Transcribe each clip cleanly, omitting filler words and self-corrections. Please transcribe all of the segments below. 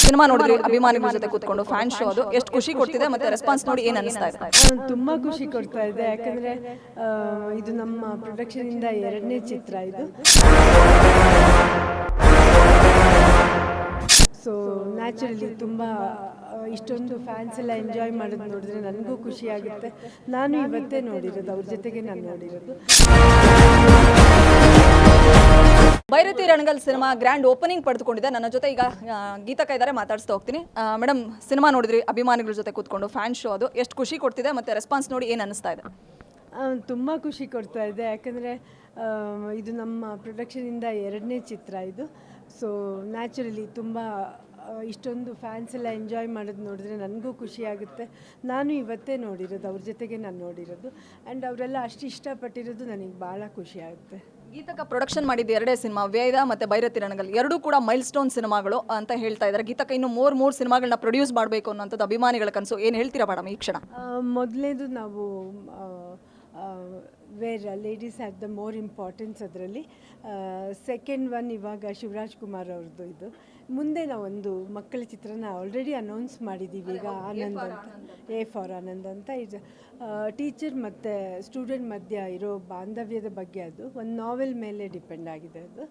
Cinema ನೋಡಿದ್ರಿ ಅಭಿಮಾನಿಗಳ ಜೊತೆ ಕೂತ್ಕೊಂಡು ಫ್ಯಾನ್ ಶೋ ಅದು ಎಷ್ಟು ಖುಷಿ ಕೊಡ್ತಿದೆ ಮತ್ತೆ ರೆಸ್ಪಾನ್ಸ್ ನೋಡಿ ಏನು ಅನಿಸ್ತಾ ಇದೆ? ತುಂಬ ಖುಷಿ ಕೊಡ್ತಾ ಇದೆ. ಯಾಕಂದರೆ ಇದು ನಮ್ಮ ಪ್ರೊಡಕ್ಷನಿಂದ 2ನೇ ಚಿತ್ರ ಇದು. ಸೊ ನ್ಯಾಚುರಲಿ ತುಂಬ ಇಷ್ಟೊಂದು ಫ್ಯಾನ್ಸ್ ಎಲ್ಲ ಎಂಜಾಯ್ ಮಾಡೋದು ನೋಡಿದ್ರೆ ನನಗೂ ಖುಷಿ ಆಗುತ್ತೆ. ನಾನು ಇವತ್ತೇ ನೋಡಿರೋದು, ಅವ್ರ ಜೊತೆಗೆ ನಾನು ನೋಡಿರೋದು. Bhairathi Ranagal cinema grand opening ಪಡೆದುಕೊಂಡಿದೆ. ನನ್ನ ಜೊತೆ ಈಗ ಗೀತಕ್ಕ ಇದ್ದಾರೆ, ಮಾತಾಡಿಸ್ತಾ ಹೋಗ್ತೀನಿ. ಮೇಡಮ್, ಸಿನಿಮಾ ನೋಡಿದ್ರಿ ಅಭಿಮಾನಿಗಳ ಜೊತೆ ಕೂತ್ಕೊಂಡು ಫ್ಯಾನ್ ಶೋ ಅದು ಎಷ್ಟು ಖುಷಿ ಕೊಡ್ತಿದೆ ಮತ್ತೆ ರೆಸ್ಪಾನ್ಸ್ ನೋಡಿ ಏನು ಅನಿಸ್ತಾ ಇದೆ? ತುಂಬ ಖುಷಿ ಕೊಡ್ತಾ ಇದೆ. ಯಾಕಂದರೆ ಇದು ನಮ್ಮ ಪ್ರೊಡಕ್ಷನಿಂದ 2ನೇ ಚಿತ್ರ ಇದು. ಸೊ ನ್ಯಾಚುರಲಿ ತುಂಬ ಇಷ್ಟೊಂದು ಫ್ಯಾನ್ಸ್ ಎಲ್ಲ ಎಂಜಾಯ್ ಮಾಡೋದು ನೋಡಿದ್ರೆ ನನಗೂ ಖುಷಿ ಆಗುತ್ತೆ. ನಾನು ಇವತ್ತೇ ನೋಡಿರೋದು, ಅವ್ರ ಜೊತೆಗೆ ನಾನು ನೋಡಿರೋದು. ಆ್ಯಂಡ್ ಅವರೆಲ್ಲ ಅಷ್ಟು ಇಷ್ಟಪಟ್ಟಿರೋದು ನನಗೆ ಭಾಳ ಖುಷಿ ಆಗುತ್ತೆ. ಗೀತಕ್ಕ ಪ್ರೊಡಕ್ಷನ್ ಮಾಡಿದ್ದು 2 ಸಿನಿಮಾ, ವೇದ ಮತ್ತು ಭೈರತಿ ರಣಗಲ್, ಎರಡೂ ಕೂಡ ಮೈಲ್ ಸ್ಟೋನ್ ಸಿನಿಮಾಗಳು ಅಂತ ಹೇಳ್ತಾ ಇದ್ದಾರೆ. ಗೀತಕ್ಕ ಇನ್ನು ಮೂರು ಸಿನಿಮಾಗಳನ್ನ ಪ್ರೊಡ್ಯೂಸ್ ಮಾಡಬೇಕು ಅನ್ನೋಂಥದ್ದು ಅಭಿಮಾನಿಗಳ ಕನಸು. ಏನು ಹೇಳ್ತೀರಾ ಮೇಡಮ್ ಈ ಕ್ಷಣ? ಮೊದಲನೇದು ನಾವು where ladies have the more importance ಅದರಲ್ಲಿ. ಸೆಕೆಂಡ್ ಒನ್ ಇವಾಗ ಶಿವರಾಜ್ ಕುಮಾರ್ ಅವ್ರದ್ದು ಇದು. ಮುಂದೆ ನಾವೊಂದು ಮಕ್ಕಳ ಚಿತ್ರನ ಆಲ್ರೆಡಿ ಅನೌನ್ಸ್ ಮಾಡಿದ್ದೀವಿ ಈಗ, ಆನಂದ್ ಅಂತ, ಎ ಫಾರ್ ಆನಂದ್ ಅಂತ. ಇದು ಟೀಚರ್ ಮತ್ತು ಸ್ಟೂಡೆಂಟ್ ಮಧ್ಯ ಇರೋ ಬಾಂಧವ್ಯದ ಬಗ್ಗೆ, ಅದು ಒಂದು ನಾವೆಲ್ ಮೇಲೆ ಡಿಪೆಂಡ್ ಆಗಿದೆ, ಅದು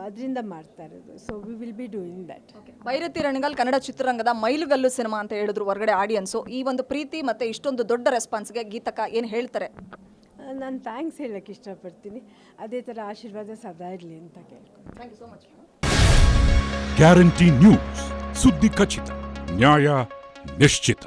ಅದರಿಂದ ಮಾಡ್ತಾ ಇರೋದು. So we will be doing that. Bhairathi Ranagal Kannada ಚಿತ್ರರಂಗದ ಮೈಲುಗಲ್ಲು ಸಿನಿಮಾ ಅಂತ ಹೇಳಿದ್ರು ಹೊರಗಡೆ ಆಡಿಯನ್ಸು. ಈ ಒಂದು ಪ್ರೀತಿ ಮತ್ತು ಇಷ್ಟೊಂದು ದೊಡ್ಡ ರೆಸ್ಪಾನ್ಸ್ಗೆ ಗೀತಕ್ಕ ಏನು ಹೇಳ್ತಾರೆ? ನಾನು ಥ್ಯಾಂಕ್ಸ್ ಹೇಳೋಕ್ಕೆ ಇಷ್ಟಪಡ್ತೀನಿ. ಅದೇ ಥರ ಆಶೀರ್ವಾದ ಸದಾ ಇರಲಿ ಅಂತ ಕೇಳ್ತೀನಿ. Thank you so much. Guarantee News, ಸುದ್ದಿ ಖಚಿತ, ನ್ಯಾಯ ನಿಶ್ಚಿತ.